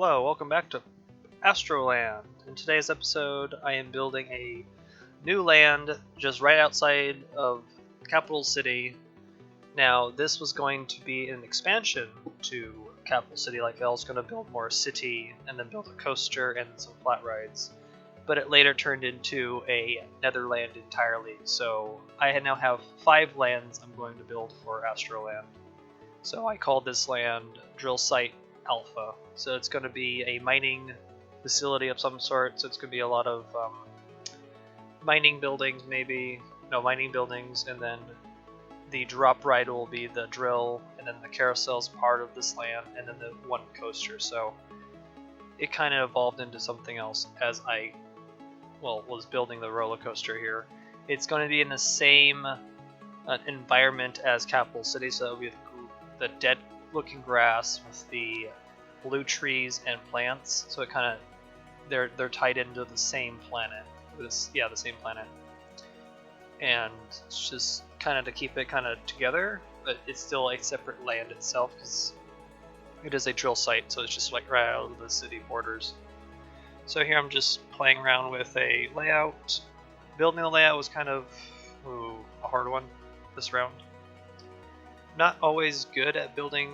Hello, welcome back to Astro-Land. In today's episode, I am building a new land just right outside of Capital City. Now, this was going to be an expansion to Capital City, like I was going to build more city and then build a coaster and some flat rides. But it later turned into a netherland entirely, so I now have 5 lands I'm going to build for Astro-Land. So I called this land Drill Site Alpha. So it's going to be a mining facility of some sort, so it's going to be a lot of mining buildings mining buildings, and then the drop ride will be the drill, and then the carousel is part of this land, and then the one coaster. So it kind of evolved into something else as I was building the roller coaster here. It's going to be in the same environment as Capital City, so it'll be the dead looking grass with the blue trees and plants, so it kind of they're tied into the same planet. The same planet, and it's just kind of to keep it kind of together, but it's still a separate land itself because it is a drill site, so it's just like right out of the city borders. So here I'm just playing around with a layout. Building the layout was kind of a hard one this round. Not always good at building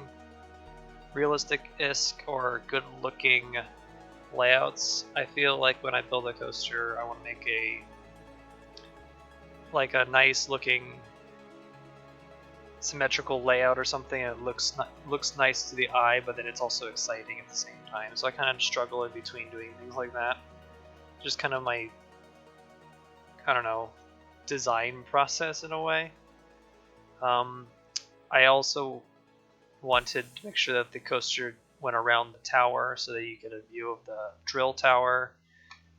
realistic-esque or good-looking layouts. I feel like when I build a coaster, I want to make a nice-looking symmetrical layout or something. It looks nice to the eye, but then it's also exciting at the same time. So I kind of struggle in between doing things like that. Just kind of my, design process in a way. I also wanted to make sure that the coaster went around the tower so that you get a view of the drill tower.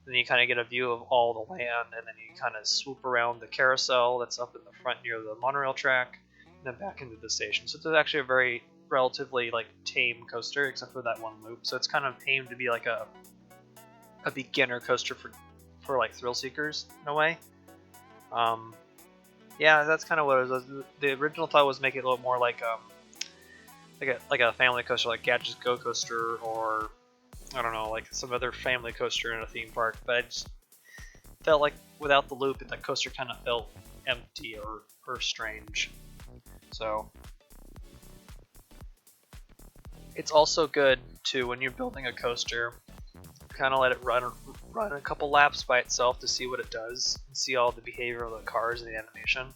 Then you kind of get a view of all the land, and then you kind of swoop around the carousel that's up in the front near the monorail track, and then back into the station. So it's actually a very relatively tame coaster, except for that one loop. So it's kind of aimed to be like a beginner coaster for thrill seekers in a way. Yeah, that's kind of what it was. The original thought was make it a little more like a family coaster, like Gadget's Go Coaster, or I don't know, like some other family coaster in a theme park. But I just felt like without the loop, the coaster kind of felt empty or strange. So it's also good to, when you're building a coaster, kind of let it run a couple laps by itself to see what it does and see all the behavior of the cars and the animation,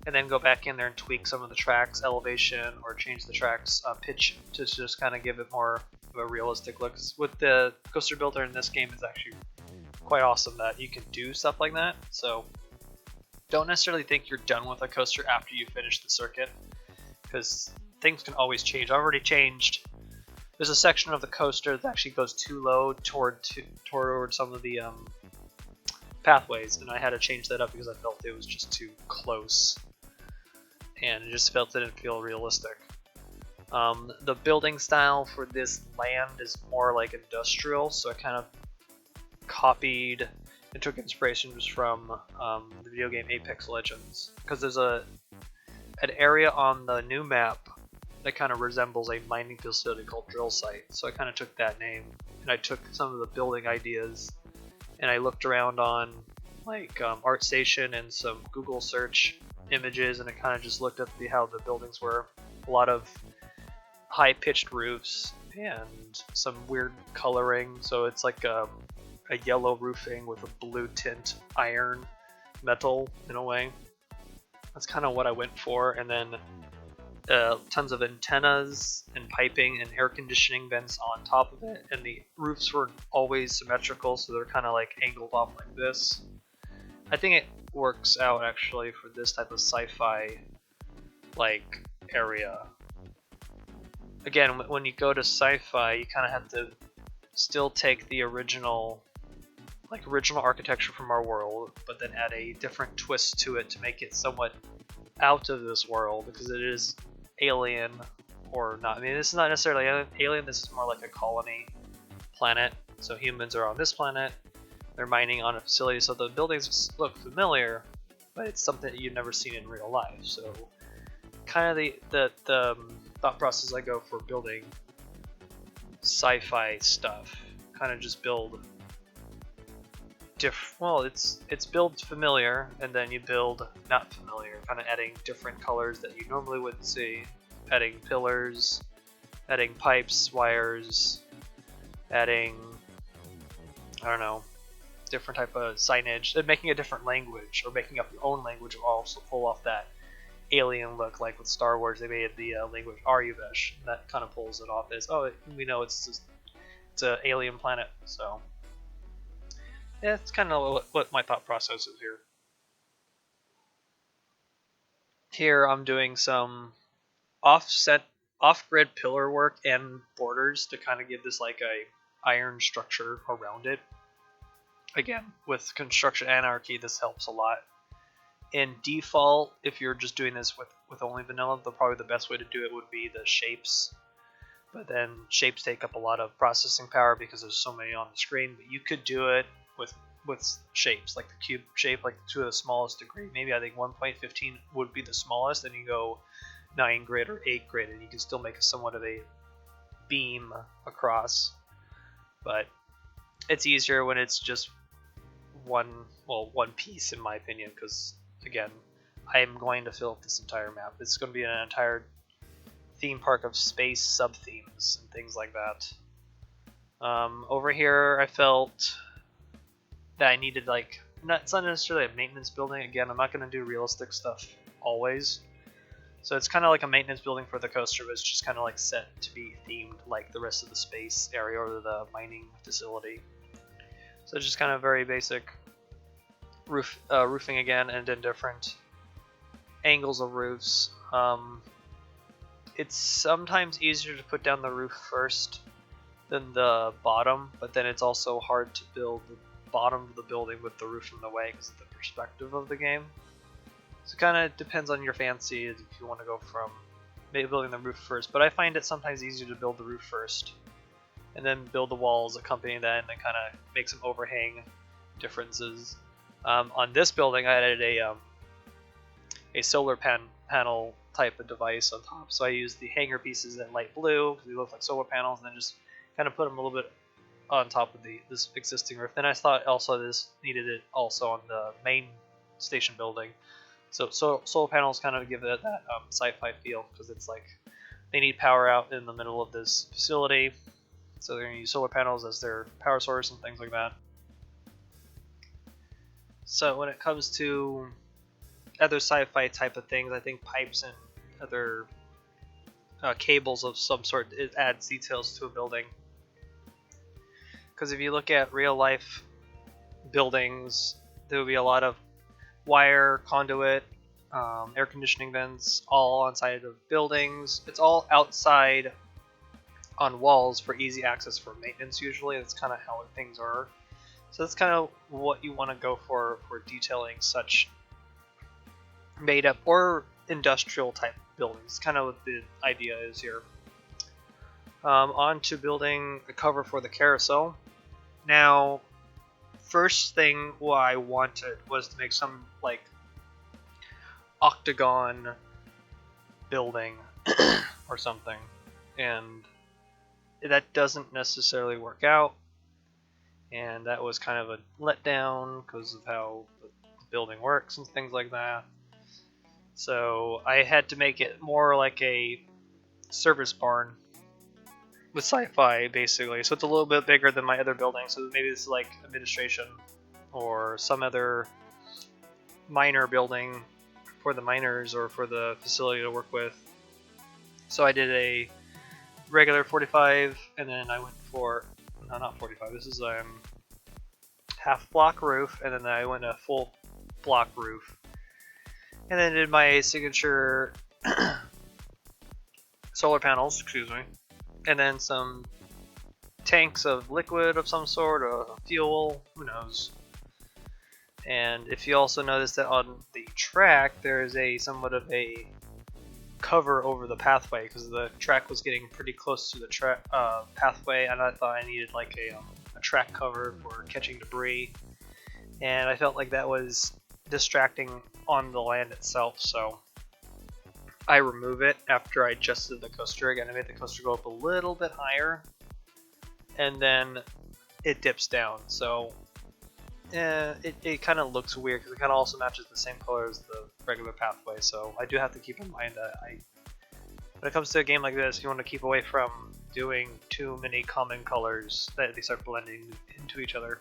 and then go back in there and tweak some of the tracks elevation or change the tracks pitch to just kind of give it more of a realistic look. With the coaster builder in this game, is actually quite awesome that you can do stuff like that. So don't necessarily think you're done with a coaster after you finish the circuit, because things can always change. I've already changed. There's a section of the coaster that actually goes too low toward some of the pathways, and I had to change that up because I felt it was just too close, and it just felt it didn't feel realistic. The building style for this land is more like industrial, so I kind of copied and took inspiration just from the video game Apex Legends, because there's an area on the new map that kind of resembles a mining facility called Drill Site. So I kind of took that name, and I took some of the building ideas, and I looked around on ArtStation and some Google search images, and I kind of just looked at how the buildings were. A lot of high-pitched roofs and some weird coloring. So it's like a yellow roofing with a blue tint iron metal in a way. That's kind of what I went for, and then tons of antennas and piping and air conditioning vents on top of it, and the roofs were always symmetrical, so they're kind of angled off like this. I think it works out actually for this type of sci-fi area. Again, when you go to sci-fi, you kind of have to still take the original architecture from our world, but then add a different twist to it to make it somewhat out of this world, because it is alien or not. I mean, this is not necessarily alien, this is more like a colony planet. So humans are on this planet, they're mining on a facility, so the buildings look familiar, but it's something that you've never seen in real life. So kind of the thought process I go for building sci-fi stuff. Kind of just build well, it's build familiar, and then you build not familiar, kind of adding different colors that you normally wouldn't see, adding pillars, adding pipes, wires, adding, I don't know, different type of signage, and making a different language, or making up your own language will also pull off that alien look. Like with Star Wars, they made the language Aryuvesh. That kind of pulls it off as, oh, we know it's an alien planet. So yeah, it's kind of what my thought process is here. Here I'm doing some off-grid pillar work and borders to kind of give this like a iron structure around it. Again, with construction anarchy, this helps a lot. In default, if you're just doing this with only vanilla, probably the best way to do it would be the shapes. But then shapes take up a lot of processing power because there's so many on the screen. But you could do it with shapes, like the cube shape, like to the smallest degree. Maybe I think 1.15 would be the smallest, and you go 9 grid or 8 grid, and you can still make a somewhat of a beam across. But it's easier when it's just one piece, in my opinion, because again, I am going to fill up this entire map. It's going to be an entire theme park of space sub-themes and things like that. Over here, I felt that I needed, like, it's not necessarily a maintenance building. Again, I'm not going to do realistic stuff always. So it's kind of like a maintenance building for the coaster, but it's just kind of like set to be themed like the rest of the space area or the mining facility. So it's just kind of very basic roofing again, and then different angles of roofs. It's sometimes easier to put down the roof first than the bottom, but then it's also hard to build the bottom of the building with the roof in the way because of the perspective of the game. So it kind of depends on your fancy if you want to go from maybe building the roof first, but I find it sometimes easier to build the roof first and then build the walls accompanying that, and then kind of make some overhang differences. On this building, I added a solar panel type of device on top, so I used the hanger pieces in light blue because they look like solar panels, and then just kind of put them a little bit on top of this existing roof. Then I thought also this needed it also on the main station building. So solar panels kind of give it that sci-fi feel, because it's like they need power out in the middle of this facility, so they're going to use solar panels as their power source and things like that. So when it comes to other sci-fi type of things, I think pipes and other cables of some sort, it adds details to a building. Because if you look at real life buildings, there would be a lot of wire, conduit, air conditioning vents, all on side of buildings. It's all outside on walls for easy access for maintenance usually. That's kind of how things are. So that's kind of what you want to go for detailing such made up or industrial type buildings. Kind of what the idea is here. On to building a cover for the carousel. Now, first thing what I wanted was to make some like octagon building or something, and that doesn't necessarily work out, and that was kind of a letdown because of how the building works and things like that. So I had to make it more like a service barn with sci-fi, basically. So it's a little bit bigger than my other building, so maybe this is like administration or some other miner building for the miners or for the facility to work with. So I did a regular 45, and then I went for, no, not 45, this is half block roof, and then I went a full block roof. And then did my signature solar panels, excuse me, and then some tanks of liquid of some sort, or fuel, who knows. And if you also notice that on the track there is a somewhat of a cover over the pathway, because the track was getting pretty close to the pathway, and I thought I needed like a track cover for catching debris, and I felt like that was distracting on the land itself, so I remove it after I adjusted the coaster. Again, I made the coaster go up a little bit higher, and then it dips down. So it kind of looks weird because it kind of also matches the same color as the regular pathway. So I do have to keep in mind that when it comes to a game like this, you want to keep away from doing too many common colors that they start blending into each other.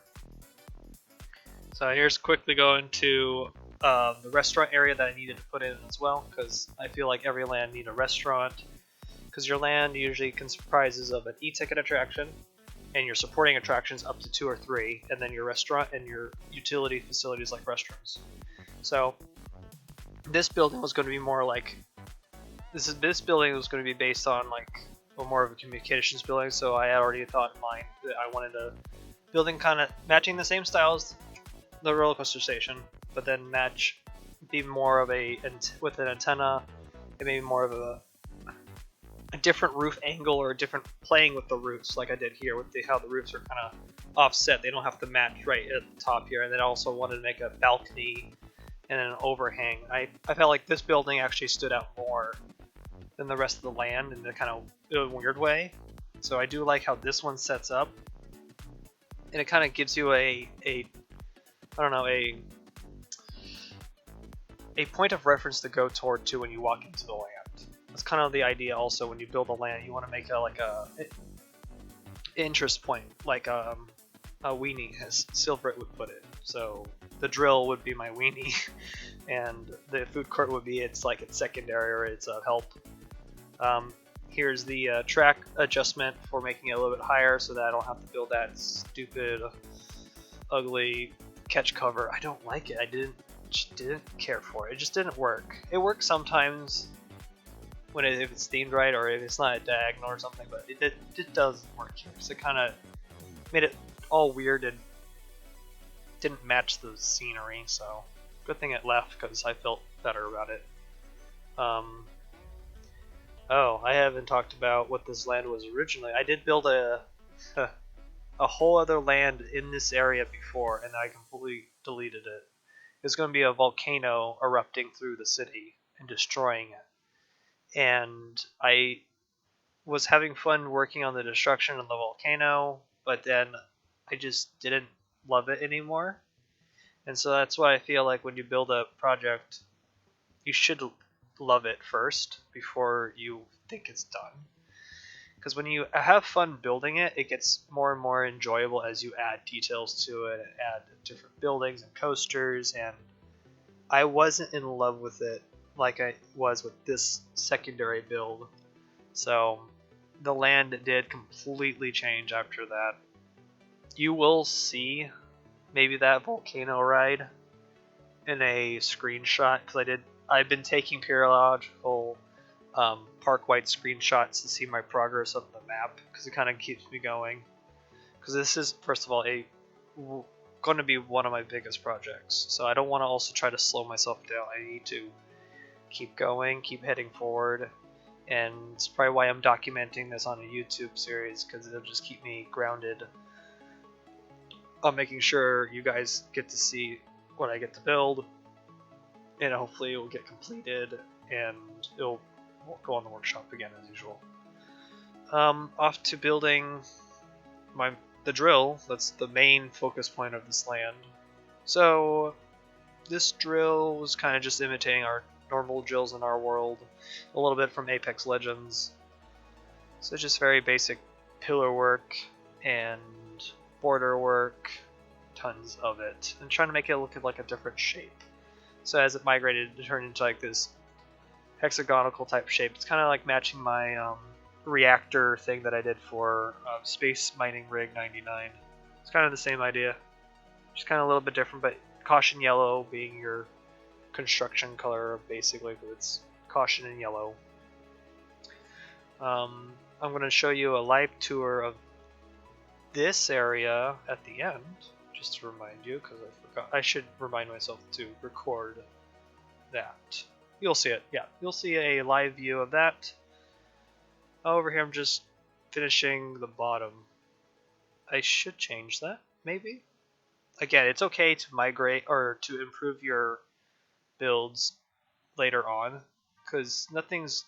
So here's quickly going to the restaurant area that I needed to put in as well, because I feel like every land needs a restaurant, because your land usually comprises of an e-ticket attraction and your supporting attractions up to 2 or 3, and then your restaurant and your utility facilities like restrooms. So this building was going to be more like this building was going to be based on like more of a communications building. So I had already thought in mind that I wanted a building kind of matching the same style as the roller coaster station, but then be more of with an antenna, and maybe more of a different roof angle or a different playing with the roofs, like I did here with how the roofs are kind of offset. They don't have to match right at the top here. And then I also wanted to make a balcony and an overhang. I felt like this building actually stood out more than the rest of the land in a kind of weird way. So I do like how this one sets up, and it kind of gives you a point of reference to go toward to when you walk into the land. That's kind of the idea. Also, when you build a land, you want to make a interest point, like a weenie, as Silverite would put it. So the drill would be my weenie, and the food court would be its secondary or its help. Here's the track adjustment for making it a little bit higher, so that I don't have to build that stupid, ugly catch cover. I don't like it. I just didn't care for it. It just didn't work. It works sometimes if it's themed right, or if it's not a diagonal or something, but it doesn't work here. So it kind of made it all weird and didn't match the scenery. So good thing it left, because I felt better about it. Oh, I haven't talked about what this land was originally. I did build a whole other land in this area before, and I completely deleted it. It's going to be a volcano erupting through the city and destroying it. And I was having fun working on the destruction of the volcano, but then I just didn't love it anymore. And so that's why I feel like when you build a project, you should love it first before you think it's done. Because when you have fun building it, it gets more and more enjoyable as you add details to it and add different buildings and coasters. And I wasn't in love with it like I was with this secondary build. So the land did completely change after that. You will see maybe that volcano ride in a screenshot, because I've been taking periodical park-wide screenshots to see my progress on the map, because it kind of keeps me going. Because this is, first of all, going to be one of my biggest projects, so I don't want to also try to slow myself down. I need to keep going, keep heading forward, and it's probably why I'm documenting this on a YouTube series, because it'll just keep me grounded on making sure you guys get to see what I get to build, and hopefully it will get completed and it'll go on the workshop again as usual. Off to building the drill. That's the main focus point of this land. So this drill was kind of just imitating our normal drills in our world, a little bit from Apex Legends. So just very basic pillar work and border work, tons of it, and trying to make it look like a different shape. So as it migrated to turn into like this hexagonal type shape, it's kind of like matching my reactor thing that I did for Space Mining Rig 99. It's kind of the same idea, just kind of a little bit different, but caution yellow being your construction color, basically, but it's caution in yellow. I'm going to show you a live tour of this area at the end, just to remind you, because I forgot. I should remind myself to record that. You'll see it. Yeah, you'll see a live view of that. Over here, I'm just finishing the bottom. I should change that, maybe. Again, it's okay to migrate or to improve your builds later on, because nothing's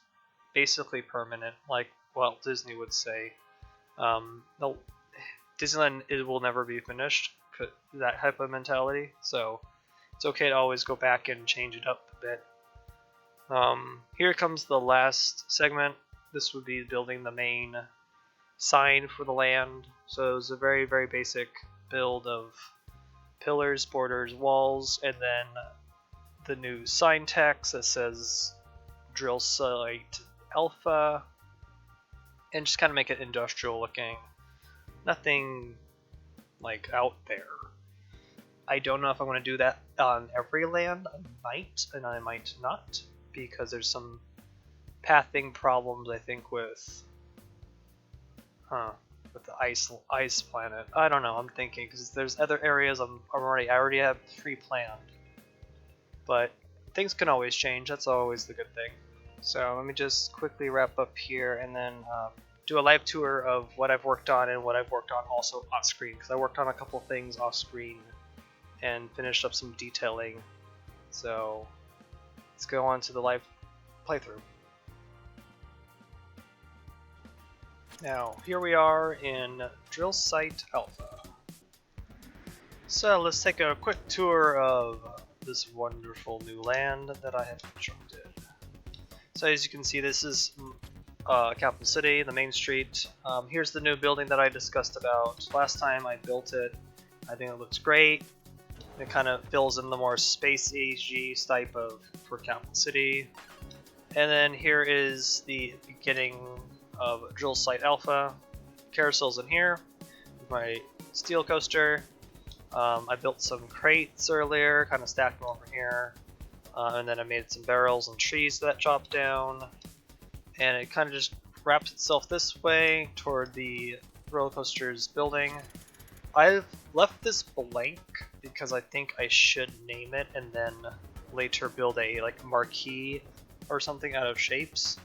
basically permanent, like Walt Disney would say. Disneyland, it will never be finished, that type of mentality. So it's okay to always go back and change it up a bit. Here comes the last segment. This would be building the main sign for the land. So it was a very, very basic build of pillars, borders, walls, and then the new sign text that says drill site alpha, and just kind of make it industrial looking. Nothing like out there. I don't know if I want to do that on every land. I might, and I might not, because there's some pathing problems, I think, with the ice planet. I don't know. I'm thinking, because there's other areas I already have pre-planned, but things can always change. That's always the good thing. So let me just quickly wrap up here, and then do a live tour of what I've worked on and what I've worked on also off screen, because I worked on a couple things off screen and finished up some detailing. So let's go on to the live playthrough. Now here we are in Drill Site Alpha. So let's take a quick tour of this wonderful new land that I have constructed. So as you can see, this is Capital City, the main street. Here's the new building that I discussed about last time I built it. I think it looks great. It kind of fills in the more space age type of for Capital City. And then here is the beginning of Drill Site Alpha. Carousel's in here with my steel coaster. I built some crates earlier, kind of stacked them over here. And then I made some barrels and trees that chopped down. And it kind of just wraps itself this way toward the roller coaster's building. I've left this blank because I think I should name it and then later build a marquee or something out of shapes.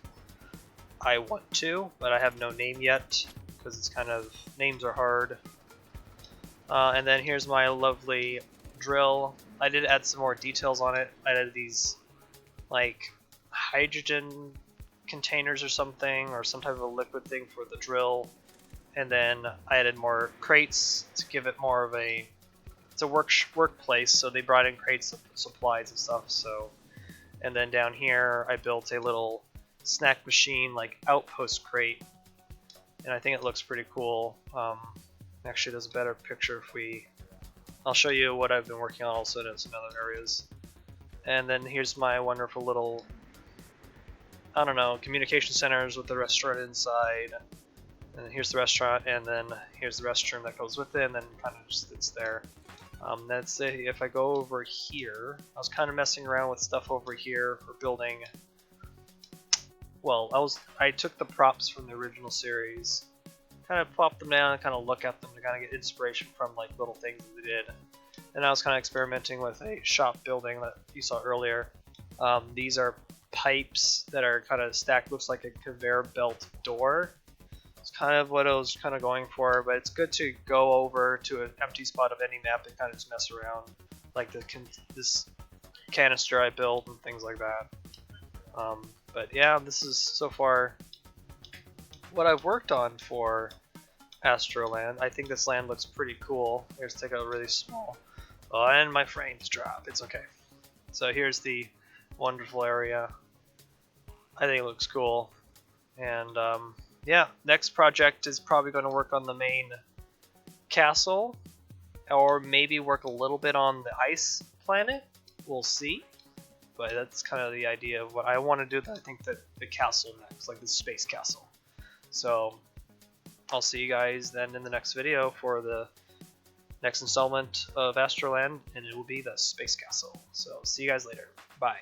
I want to, but I have no name yet because it's kind of, names are hard. And then here's my lovely drill. I did add some more details on it. I added these like hydrogen containers or something, or some type of a liquid thing for the drill. And then I added more crates to give it more of a, it's a workplace, so they brought in crates of supplies and stuff. So, and then down here I built a little snack machine like outpost crate, and I think it looks pretty cool. Actually, there's a better picture if we, I'll show you what I've been working on also in some other areas. And then here's my wonderful little, I don't know, communication centers with the restaurant inside. And here's the restaurant, and then here's the restroom that goes with it, and then kind of just sits there. That's it. If I go over here, I was kind of messing around with stuff over here for building. Well, I took the props from the original series, kind of plopped them down and kind of look at them to kind of get inspiration from like little things that they did. And I was kind of experimenting with a shop building that you saw earlier. These are pipes that are kind of stacked, looks like a conveyor belt door. It's kind of what I was kind of going for, but it's good to go over to an empty spot of any map and kind of just mess around, like this canister I built and things like that. But yeah, this is so far what I've worked on for Astro-Land. I think this land looks pretty cool. Here's take a really small, and my frames drop. It's okay. So here's the wonderful area. I think it looks cool, and yeah, next project is probably going to work on the main castle, or maybe work a little bit on the ice planet. We'll see. But that's kind of the idea of what I want to do. I think that the castle next, like the space castle. So I'll see you guys then in the next video for the next installment of Astro-Land, and it will be the space castle. So see you guys later. Bye.